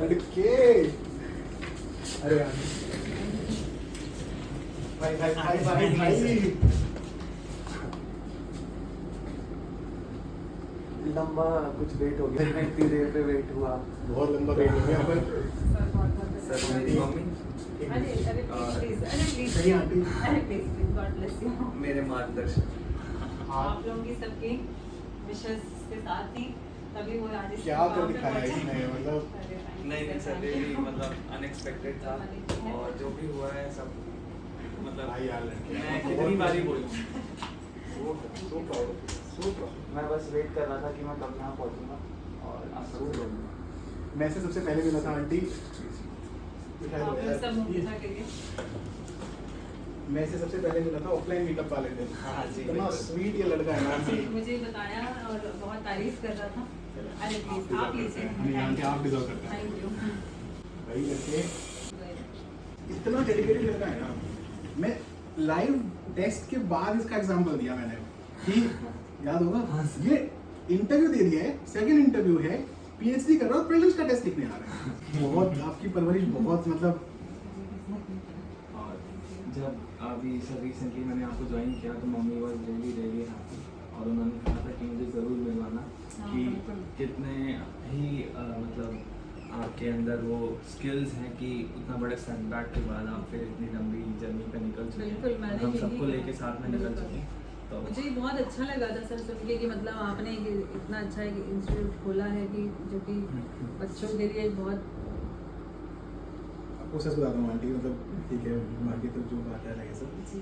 लड़के अरे यार भाई भाई भाई भाई भाई लंबा कुछ वेट हो गया, इतनी देर पे वेट हुआ। बहुत लंबा वेट हो गया पर सर मेरी मम्मी सही आंटी मेरे मार्गदर्शन। आप लोगों की सबकी विशेष के साथ ही तभी वो आज क्या कर दिखाया इसने मतलब नहीं सर really मतलब अनएक्सपेक्टेड था और जो भी हुआ है सब मतलब भाई यार लड़के मैं कितनी बारी बोलूं। सो प्राउड मैं बस वेट कर रहा था कि मैं कब यहाँ पहुँचूंगा और आप सबसे बोलूँगा। मैं से सबसे पहले मिला था आंटी आप लोग सब मुझे करिए मैं से सबसे पहले मिला था ऑफलाइन मीटअप वाले दिन। हाँ जी, इतना बिल्कुल। स्वीट ये लड़का है ना मुझे बताया और बहुत तारीफ कर रहा था। अरे प्लीज आप लीजिए। नहीं आंटी आप डिजर्व करते हैं थैंक यू। भाई लड़के इतना डेडिकेटेड लड़का है ना। मैं लाइव टेस्ट के बाद इसका एग्जांपल दिया मैंने कि याद होगा ये इंटरव्यू दे दिया है, सेकंड इंटरव्यू है, पीएचडी कर रहा है, प्रीलिम्स का टेस्ट लिखने आ रहा है। बहुत आपकी परवरिश बहुत मतलब और जब अभी सर रिसेंटली मैंने आपको ज्वाइन किया तो mummy was really really happy और उन्होंने कहा था कि मुझे ज़रूर मिलवाना कि कितने ही मतलब आपके अंदर वो स्किल्स हैं कि उतना बड़े सेटबैक के बाद आप फिर इतनी लंबी जर्नी पे निकल चुके बिल्कुल, हैं। मैंने हम यही सबको कहा। लेके साथ में निकल चुके हैं। तो मुझे बहुत अच्छा लगा था सर सुन के कि मतलब आपने इतना अच्छा एक इंस्टीट्यूट खोला है कि जो कि बच्चों के लिए बहुत आपको सच बताता हूँ आंटी मतलब ठीक है बाकी तो जो बात है लगे सब जी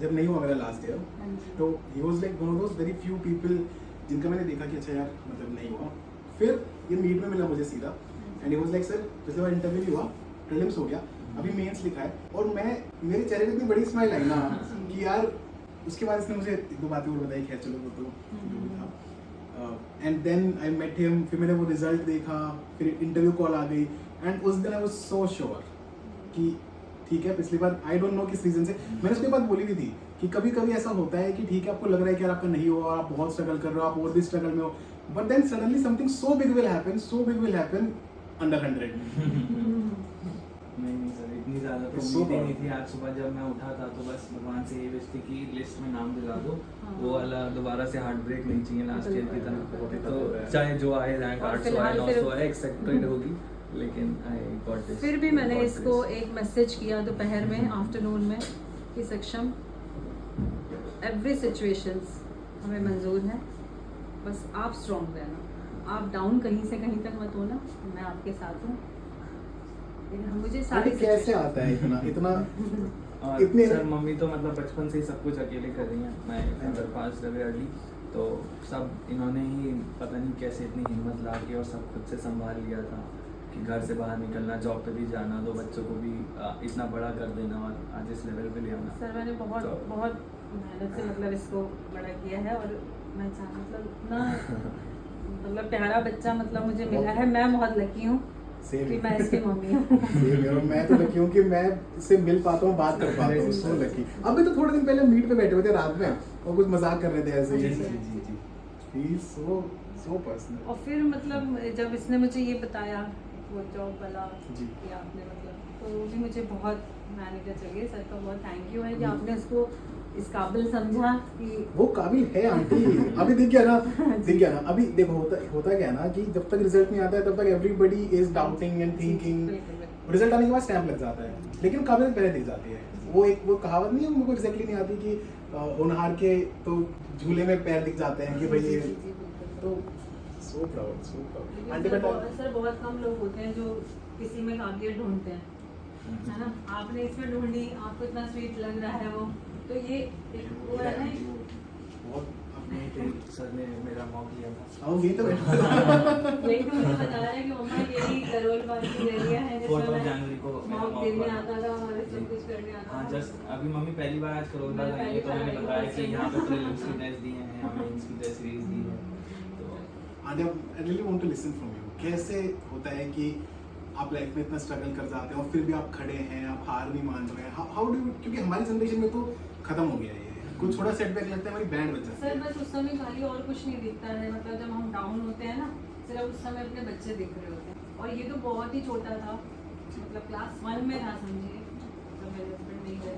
जब नहीं हुआ मेरा लास्ट ईयर हाँ जी। तो he was like one of those very few people जिनका मैंने देखा कि अच्छा यार मतलब नहीं हुआ। फिर ये मीट में मिला मुझे सीधा and he was like sir पिछले बार इंटरव्यू भी हुआ, प्रीलिम्स हो गया, अभी मेंस लिखा है और मैं मेरे चेहरे पे इतनी बड़ी स्माइल आई ना कि यार उसके बाद इसने मुझे एक दो बातें और बताई खैर चलो वो तो जो भी था and then I met him. फिर मैंने वो रिजल्ट देखा, फिर इंटरव्यू कॉल आ गई एंड उस दिन आई वाज सो श्योर कि ठीक है। पिछली बार आई डोंट नो किस रीजन से मैंने उसके बाद बोली भी थी कि कभी कभी ऐसा होता है कि ठीक है आपको लग रहा है कि यार आपका नहीं हुआ, आप बहुत स्ट्रगल कर रहे हो, आप और भी स्ट्रगल में हो, but then suddenly something so big will happen under 100। नहीं सर इतनी ज़्यादा तो उम्मीद ही नहीं थी। आज सुबह जब मैं उठा था तो बस भगवान से ये विश थी कि लिस्ट में नाम दिला दो, वो वाला दोबारा से हार्ट ब्रेक नहीं चाहिए लास्ट ईयर की तरह। तो चाहे जो आए रैंक 800 आए 900 आए एक्सेप्टेड होगी लेकिन आई गॉट दिस। फिर भी मैंने इसको एक मैसेज किया दोपहर में आफ्टरनून में कि सक्षम एवरी सिचुएशंस हमें मंजूर है, बस आप स्ट्रॉन्ग रहना, आप डाउन कहीं से कहीं तक मत होना, मैं आपके साथ हूँ। लेकिन मुझे सारी कैसे आता है इतना इतना और इतने सर मम्मी तो मतलब बचपन से ही सब कुछ अकेले कर रही हैं। मैं अंदर पास रवे अर्ली तो सब इन्होंने ही पता नहीं कैसे इतनी हिम्मत ला के और सब खुद से संभाल लिया था कि घर से बाहर निकलना, जॉब पे भी जाना, दो बच्चों को भी इतना बड़ा कर देना और आज इस लेवल पे ले आना। सर मैंने बहुत तो, बहुत मेहनत से मतलब इसको बड़ा किया है और मैं मतलब इतना मतलब प्यारा बच्चा मतलब मुझे मिला है। मैं बहुत लकी हूँ कि मैं इसकी मम्मी हूँ। मैं तो लकी हूँ कि मैं इससे मिल पाता हूँ, बात कर पाता हूँ, सो लकी। अभी तो थोड़े दिन पहले मीट पे बैठे हुए थे रात में और कुछ मजाक कर रहे थे ऐसे ही। He's so personal। और फिर मतलब जब इसने मुझे ये बताया वो जॉब वाला जी। कि आपने मतलब तो वो भी मुझे बहुत मैंने कहा चलिए सर का बहुत थैंक यू है कि आपने उसको इस काबिल समझा कि वो काबिल है आंटी। अभी देखिए ना अभी देखो होता क्या है ना कि जब तक रिजल्ट नहीं आता है तब तक everybody is doubting and thinking. Result आने के बाद स्टैम्प लग जाता है लेकिन काबिलियत पहले दिख जाती है। वो कहावत नहीं है, मुझे एग्जैक्टली नहीं आती कि होनहार के तो झूले में पैर दिख जाते हैं कि भाई तो सो प्राउड आंटी बेटा। सर बहुत कम लोग होते हैं जो किसी में काबिलियत ढूंढते हैं, है ना। आपने इसमें ढूंढी, आपको इतना स्वीट लग रहा है वो, तो ये वो है ना बहुत सर ने मेरा मॉक लिया था। आओ ये तो यही तो मुझे बताया है कि मम्मा यही करोल बाग की एरिया है जिसमें 4 मैं जनवरी को मेरा मॉक मॉक देने हुआ। आता था और सब कुछ करने आता हाँ था। जस्ट अभी मम्मी पहली बार आज करोल बाग आई है तो मैंने बताया कि यहाँ पे प्रीलिम्स की टेस्ट दिए हैं, यहाँ मेंस की टेस्ट सीरीज दी है। तो I really want to listen from you. कैसे होता है कि आप लाइफ में इतना स्ट्रगल कर जाते हैं और फिर भी आप खड़े हैं, आप हार नहीं मान रहे हैं। हाउ डू, क्योंकि हमारी जनरेशन में तो खत्म हो गया है ये, कुछ थोड़ा सेटबैक लगता है हमारी बैंड बच जाती है। सर बस उस समय खाली और कुछ नहीं दिखता है, मतलब जब हम डाउन होते हैं ना सिर्फ उस समय अपने बच्चे दिख रहे होते हैं। और ये तो बहुत ही छोटा था, मतलब क्लास 1 में था समझिए, जब मेरे हस्बैंड नहीं गए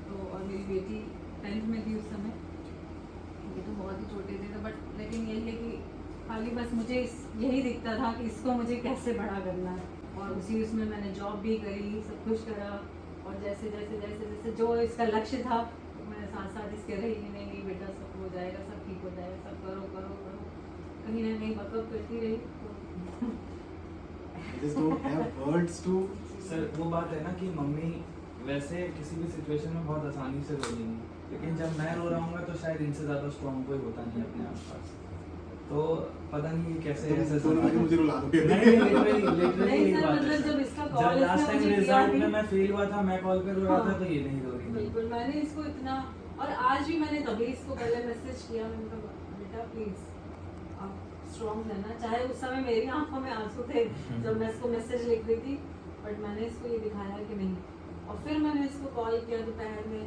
तो, और मेरी बेटी 10th में थी उस समय। ये तो बहुत ही छोटे थे, तो बट लेकिन यही है कि खाली बस मुझे यही दिखता था कि इसको मुझे कैसे बड़ा करना है, और उसी उसमें मैंने जॉब भी करी, सब कुछ करा, और जैसे जैसे जैसे जैसे जो इसका लक्ष्य था मैं साथ साथ इसके रही, नहीं नहीं बेटा सब हो जाएगा, सब ठीक हो जाएगा, सब करो करो करो, कहीं ना कहीं बकअप करती रही। I just don't have words to. Sir वो बात है ना कि मम्मी वैसे किसी भी सिचुएशन में बहुत आसानी से रो लेंगी, लेकिन जब मैं रो रहा हूँ तो शायद इनसे ज़्यादा स्ट्रॉन्ग कोई होता नहीं अपने आसपास। तो पता नहीं ये कैसे ऐसे तुम दोनों मुझे रुला दोगे। नहीं लिटरली नहीं ये सर, बात है। मतलब जब इसका जब कॉल लास्ट टाइम मुझे किया रिजल्ट थी, में मैं फेल हुआ था, मैं कॉल पे रो रहा था, हाँ। तो ये नहीं रो रही थी। बिल्कुल मैंने इसको इतना, और आज भी मैंने तभी इसको पहले मैसेज किया, मैंने कहा बेटा प्लीज आप स्ट्रॉन्ग रहना, चाहे उस समय मेरी आंखों में आंसू थे जब मैं इसको मैसेज लिख रही थी, बट मैंने इसको ये दिखाया कि नहीं। और फिर मैंने इसको कॉल किया दोपहर में,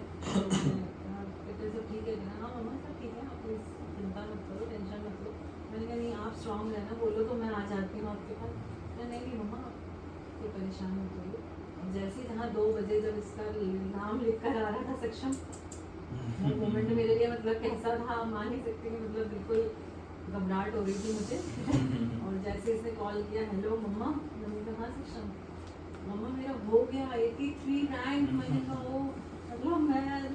बेटे सब ठीक है ना? हाँ मम्मा सब ठीक है, आप प्लीज चिंता मत करो, टेंशन मत लो। मैंने कहा नहीं आप स्ट्रॉन्ग रहना, बोलो तो मैं आ जाती हूँ आपके पास। नहीं मम्मा कोई परेशान मत होइए। जैसे ही जहाँ 2 बजे जब इसका नाम लिख कर आ रहा था सक्षम, वो मोमेंट मेरे लिए मतलब कैसा था आप मान नहीं सकते, कि मतलब बिल्कुल घबराहट हो रही थी मुझे। और जैसे इसने कॉल किया, हेलो मम्मा, मैंने कहा हाँ सक्षम, मम्मा मेरा हो गया 83 रैंक। मैंने कहा ओ मतलब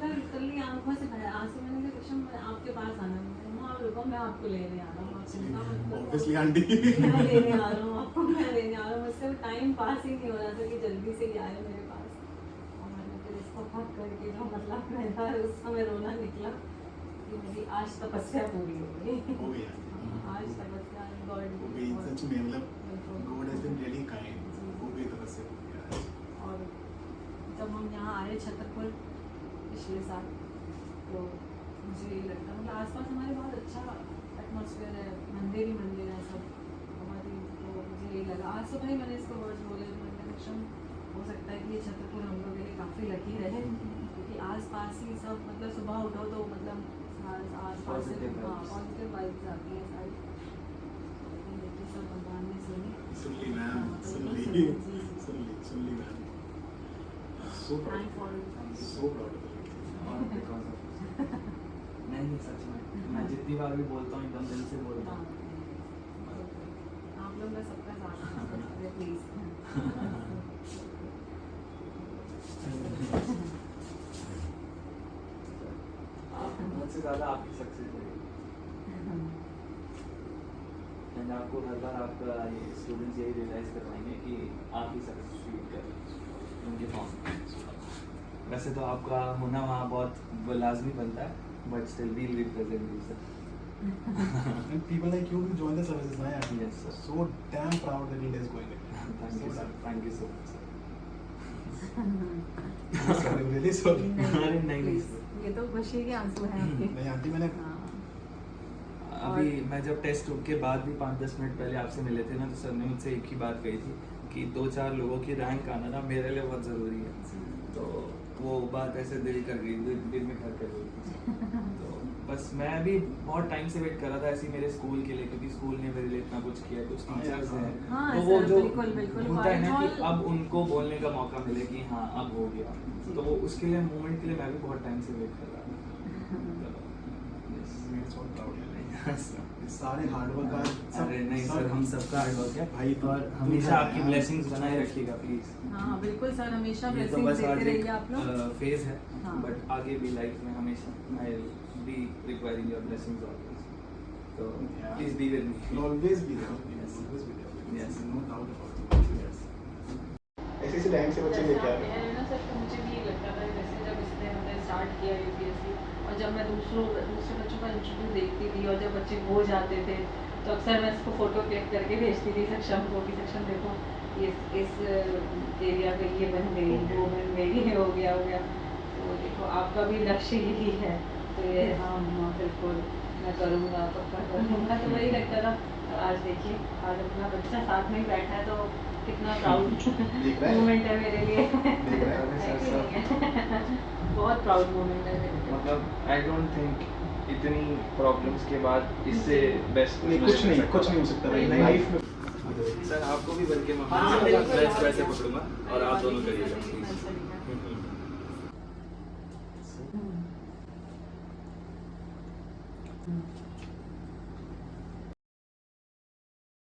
मैं लिटरली आंखों से आंसू, मैंने कहा सक्षम मैं आपके पास आना है, मम्मा आप रुको मैं आपको लेने आ रहा हूँ, आप चिंता मत करो। Obviously aunty. मैं लेने आ रहा हूँ आपको, मैं लेने आ रहा हूँ। मुझसे टाइम पास ही नहीं हो रहा था कि जल्दी से ही आए मेरे पास। और मैंने फिर इसको पक करके जो मतलब मेरा उस समय रोना निकला कि मेरी आज तपस्या पूरी हो गई। हो गई आंटी। आज तपस्या गॉड हो गई सच में, मतलब God has been really kind. हो गई तपस्या हो गया आज। और जब हम यहाँ आए छतरपुर पिछले साल, तो मुझे ये लगता मतलब आसपास हमारे बहुत अच्छा एटमॉस्फेयर है, मंदिर ही मंदिर है सब हमारी, तो मुझे यही लगा। आज सुबह ही मैंने इसको वर्ड बोले, कनेक्शन हो सकता है कि ये छतरपुर हम लोग के लिए काफ़ी लकी रहे, क्योंकि आसपास ही सब मतलब सुबह उठो तो मतलब आसपास से पॉजिटिव वाइब्स आती हैं सारी। देखिए सब भगवान ने सुनी। सुन ली मैम, हाँ, सुन बिल्कुल ली, सुनी, जी। सुन ली ma'am. So proud. Thank for it. So proud of you. और because of नहीं सच में मैं जितनी बार भी बोलता हूँ एकदम दिल से बोलता हाँ, हूँ। आप लोग का सबका साथ है, प्लीज। मुझसे ज़्यादा आपकी सक्सेस है, एंड आपको हर बार आपका ये स्टूडेंट्स यही रियलाइज करवाएंगे कि आप ही सक्सेस कर उनके फॉर्म। वैसे तो आपका होना वहाँ बहुत लाजमी बनता है, but still we will represent you sir. And people like you will join the services now. Yes, sir. So damn proud that India is going there. Thank you sir, thank you so much sir. Sorry, really sorry. अरे नहीं Please, sir. ये तो खुशी के आंसू हैं आपके। नहीं आंटी मैंने हाँ, अभी मैं जब टेस्ट के बाद भी 5-10 मिनट पहले आपसे मिले थे ना, तो सर ने मुझसे एक ही बात कही थी कि 2-4 लोगों की रैंक आना ना मेरे लिए बहुत ज़रूरी है। तो वो बात ऐसे दिल कर गई, दिल में घर कर गई थी। तो बस मैं भी बहुत टाइम से वेट कर रहा था ऐसे ही मेरे स्कूल के लिए, क्योंकि स्कूल ने मेरे लिए इतना कुछ किया, कुछ टीचर्स हैं, हाँ, तो वो सर, जो बिल्कुल, बिल्कुल, होता है ना कि Final- अब उनको बोलने का मौका मिले कि हाँ अब हो गया, तो वो उसके लिए मोमेंट के लिए मैं भी बहुत टाइम से वेट कर रहा था। मेरे so proud है। Yes, ये सारे हार्ड वर्क का सब अरे नहीं सर, हम सबका हार्ड वर्क है भाई, और तुम हमेशा है आपकी यार। ब्लेसिंग्स बनाए रखिएगा प्लीज। हाँ बिल्कुल सर, हमेशा ये तो ब्लेसिंग्स बस देते आज रहिए आप लोग। एक फेज है, हाँ। बट आगे भी लाइफ में हमेशा I be requiring your blessings always, तो Yeah. Please be with Will me. always be there. Yes. Always be there. Yes. No doubt about it. ऐसे ऐसे रैंक से बच्चे जैसे लेके आ आप रहे कह हैं। रहे हैं ना सर, तो मुझे भी ये लगता था जैसे जब इसने हमने स्टार्ट किया यूपीएससी, और जब मैं दूसरे बच्चों का इंटरव्यू देखती थी और जब बच्चे हो जाते थे, तो अक्सर मैं इसको फोटो क्लिक करके भेजती थी सक्षम को कि सक्षम देखो इस एरिया पे ये बन गई, वो बन गई, ये हो गया। तो देखो आपका भी लक्ष्य यही है, तो ये हाँ मम्मा बिल्कुल मैं करूँगा, पक्का करूँगा। तो वही लगता था। और आज देखिए, आज अपना बच्चा साथ में ही बैठा है, तो कितना प्राउड देख रहा है? मोमेंट है मेरे लिए। देख रहा है? है कि नहीं है? बहुत प्राउड मोमेंट है मेरे लिए। मतलब आई डोंट थिंक इतनी प्रॉब्लम्स के बाद इससे बेस्ट नहीं कुछ नहीं हो सकता भाई नहीं। लाइफ में। सर आपको भी बल्कि मैं हाँ, बिल्कुल। मैं इसको ऐसे पकड़ूंगा और आप दोनों करिएगा प्लीज। हम्म।